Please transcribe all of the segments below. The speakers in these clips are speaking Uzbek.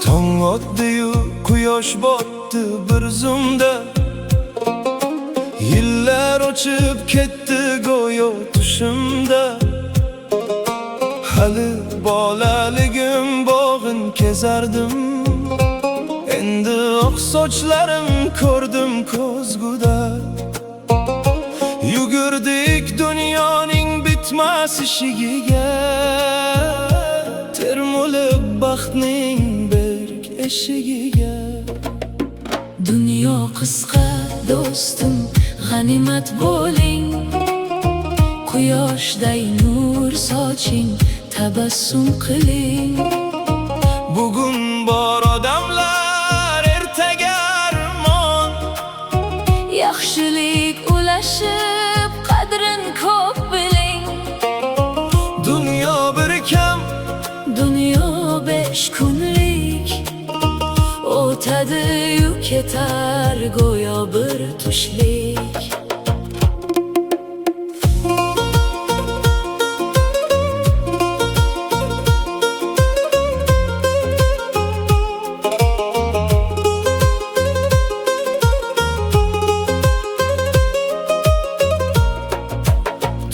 Tong otdi-yu quyosh botdi bir zumda, yillar o'chib ketdi go'yo tushimda. Hali bolaligim bog'in kezardim, endi oq sochlarim ko'rdim ko'zguda. Yugurdik dunyoning bitmas eshigiga, termulib baxtning berk eshigiga. Dunyo qisqa do'stim, g'animat bo'ling, quyoshday nur soching, tabassum qiling. Bugun bor odamlar, ertaga armon, Yaxshilik ulashib, qadrin ko'p biling. dunyo bir kam, Dunyo 5 kunlik, o'tadi-yu ketar go'yo bir tushlik.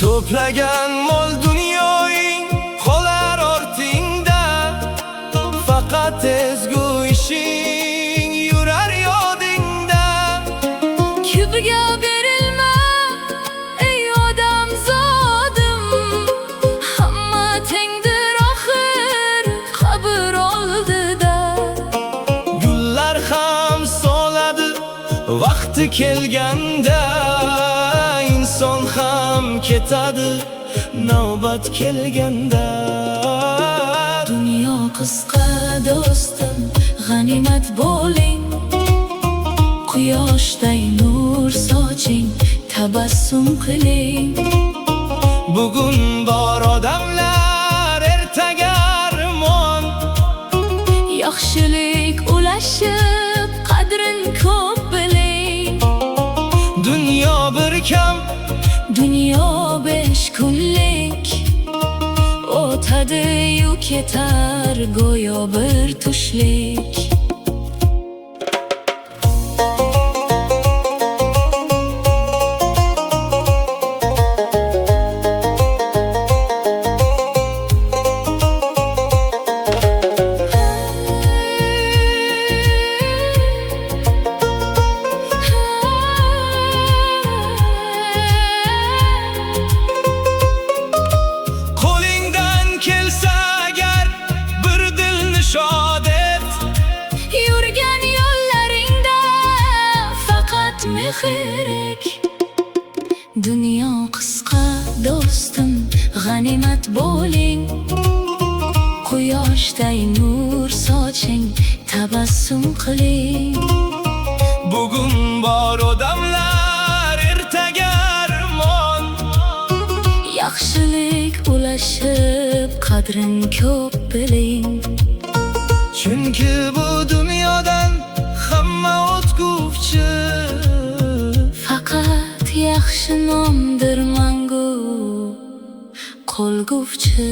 to'plagan mol dunyoing qolar ortingda, faqat ezgu ishing yurar yodingda. Ko'piga berilma ey odamzodim, hamma tengdir oxir qabr oldida. Gullar ham soladi vaqti kelganda, inson ham ketadi navbat kelganda. Dunyo qisqa do'stim, g'animat bo'ling, quyoshday nur soching, tabassum qiling. Bugun bor odamlar, ertaga armon, Yaxshilik ulashib, qadrin ko'p biling. dunyo bir kam, Dunyo 5 kunlik, o'tadi-yu ketar go'yo bir tushlik. qo'lingdan kelsa agar bir dilni shod et. Yurgan yo'llaringda faqat mehr ek. Dunyo qisqa do'stim, g'animat bo'ling, quyoshday nur soching, tabassum qiling. Bugun bor odamlar, ertaga armon, Yaxshilik ulashib, qadrin ko'p biling. chunki bu dunyodan hamma o'tguvchi. Faqat yaxshi nomdir mangu qolguvchi.